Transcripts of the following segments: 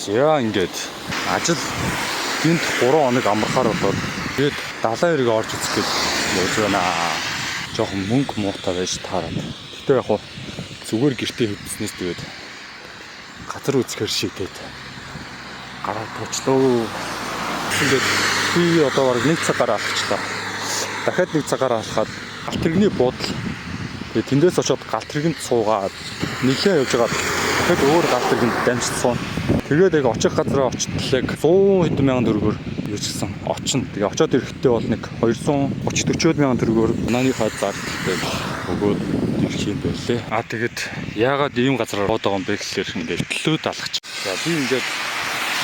За ингээд ажил гинт 3 хоног амархаар болоод тэгээд далайн эргээ орж үзэх гэж явж байна. Жохон мөнгө муутай байж таараад. Гэтэ яг хуу зүгээр гэртээ хэвдснээс тэгээд газар үзэхээр шийдээд гараад туучлаа. Ингээд би одоо бараг 1 цаг гараа алхачлаа. Дахиад 1 цаг гараа алхаад галт тэрэгний буудал. Тэгээд тэндээс очиод галт тэрэгэнд суугаад нэглээ явж байгаа. Дахиад өөр галт тэрэгэнд дамжсан. Тэгээд яг очих газараа очтлаа 100 хэдэн мянган төгрөгөөр юу ч гэсэн очно. Тэгээ очиод ирэхдээ бол нэг 230-40 мянган төгрөгөөр нааныхаа зардалтай өгөөд ирэх юм байлээ. Тэгээд яагаад ийм газараар бод байгаа юм бэ гэхээр ингээд төлөөд алхач. За би ингээд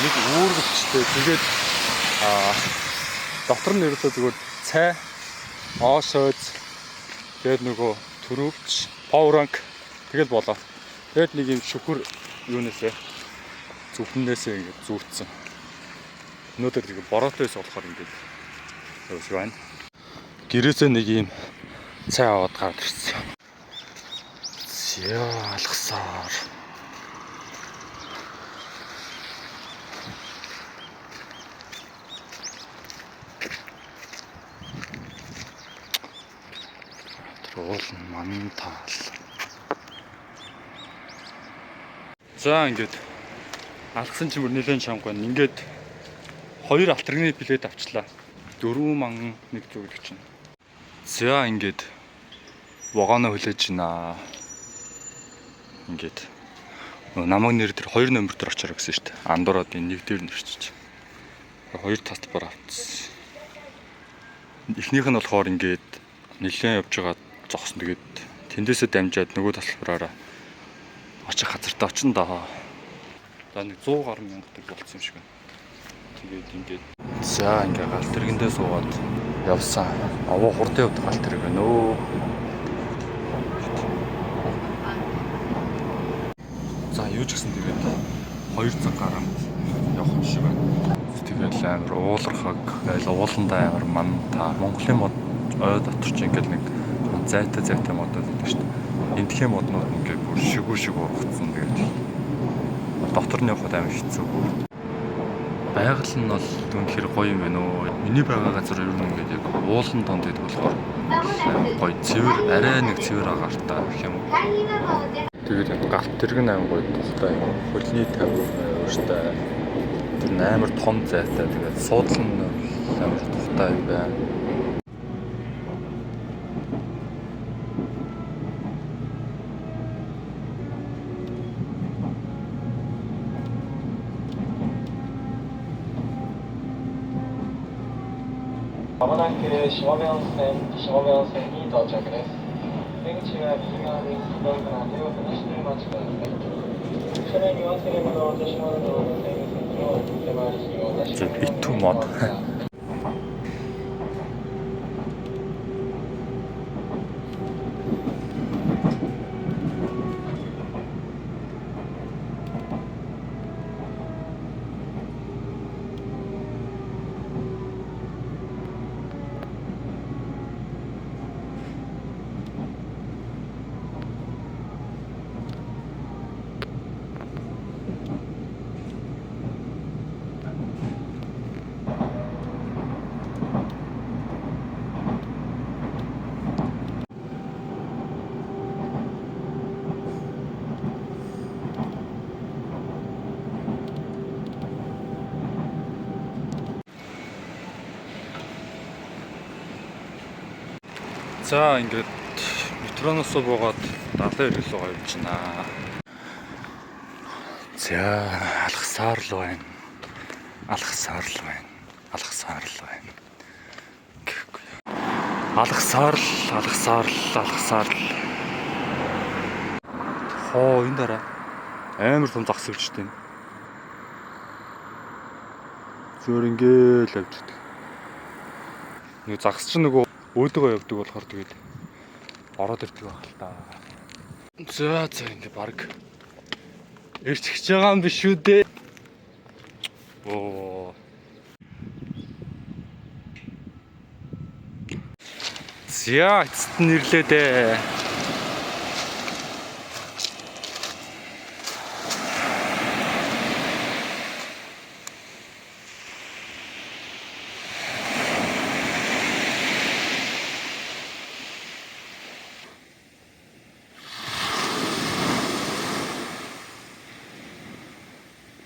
нэг үүрэгчтэй тэгээд дотор нь ерөөсөө зүгээр цай, оошойз тэгээд нөгөө төрөвч, пауранк тэгэл болоо. Тэгээд нэг юм шүхэр юунээсээ зүвхнээсээ ингээд зүүцсэн. Өнөөдөр тэгээ боротойс болохоор ингээд явж байна. Гэрээсээ нэг юм цай аваад гараад ирсэн. Зя алхасаар. Уул мантал. За ингээд алхсан чимэр нэлээд чанга байна. Ингээд 2 алт тэрэгний билет авчлаа. 4 мянган нэг төгрөг чинь. За ингээд вагоно хүлээж байна. Ингээд намайг нэр дээр 2 номер дээр очороо гэсэн шүү дээ. Андуураад энэ нэг дээр нэрчиж. 2 татбар авчихсан. Эхнийх нь болохоор ингээд нэлээд явж байгаа зогсон. Тэгээд тэндээсээ дамжаад нөгөө тасалбараараа очих газартаа очно даа. За нэг 100 гаруй мянга төгрөг болсон юм шиг байна. Тэгээд ингээд за ингээ галт тэрэгэндээ суугаад явсан. Аваа хурдан явдаг галт тэрэг байна өө. За юу ч гэсэн тэгээд 2 цаг гараа явах юм шиг байна. Тэгээд амар уулархаг, ууландаа амар манта. Монголын мод ой дотор ч ингээд нэг зайтай модод байдаг шүү дээ. Эндхийн моднууд ингээд бүр шигүү ургацсан. Тэгээд дотор нь явхад амар хэцүү. Байгаль нь бол үнэхээр гоё юм байна уу. Миний байгаа газар ер нь ингээд яг уулан донд гэдэг болохоор гоё цэвэр, арай нэг цэвэр агаартай гэх юм уу. Тэгээд галт тэрэг амар гоё тухтай. Хөлний тавь өөртөө тэр амар том зайтай. Тэгээд суудлал нь амар тухтай юм байна.まもなく下部温泉に到着です。出口は右側です。どうか手を離してお待ちください。車内に忘れ物、落とし物等の整理席を手回りしてお出しください。За ингээд метроноос буугаад далайн эргэлөө явж байна. За алхасаар л байна. Алхасаар л байна. Хоо энэ дараа амар том загсагчтэй. Зөөр ингээл явж байдаг. Нэг загс чинь нөгөө өөдөгөө явдаг болохоор тэгээд ороод ирдэг байх л та. За ингээ баг ирчихэж байгаа юм биш үү дээ. Оо. За эцэст нь ирлээ дээ.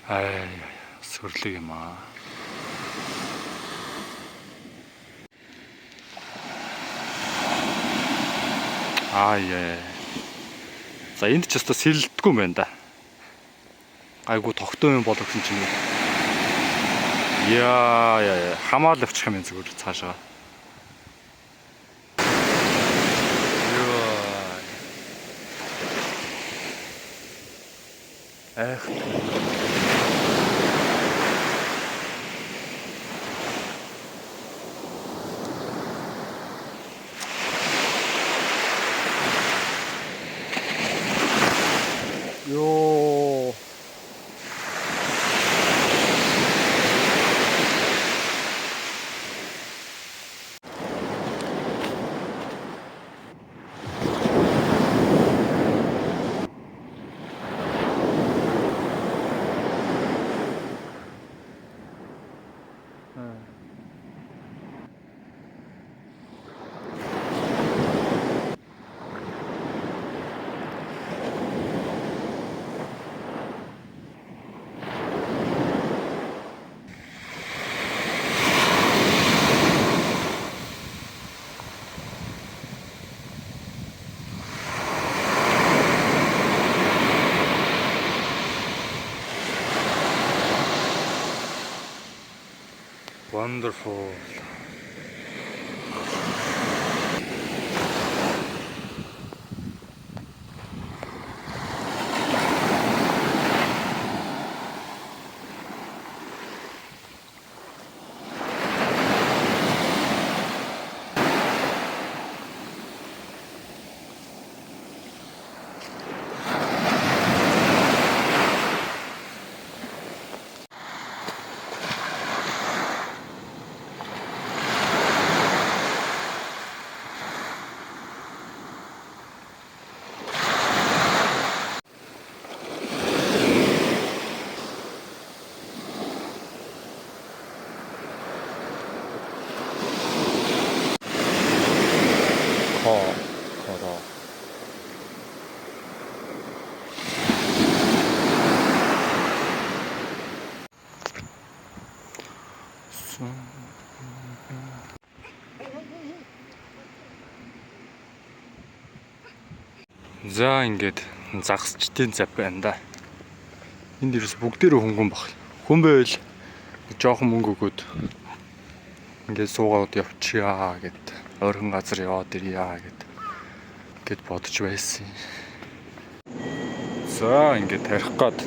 Ай сөрлөг юм аа. Яа. За энд ч өстой сэрэлдэггүй юм байна да. Айгу тогтоо юм болгосон ч юм уу. Яа. Хамаал авчих юм зүгээр цаашаа. Эх. Ёо. Wonderful. 걸어. За ингээд загасчдын зав байна да. Энд ерөөс бүгдээрээ хөнгөн баг. Хүн байвал жоохон мөнгө өгөөд ингээд суугаад явчихъя гэд ойрхон газар яваад ирья гэд бодож байсан. За ингээд тарих гад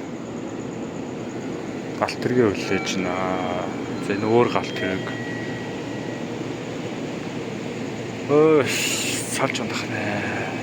галт тэргээ хүлээж байна. За энэ өөр галт тэрэг. Салж ундах нэ.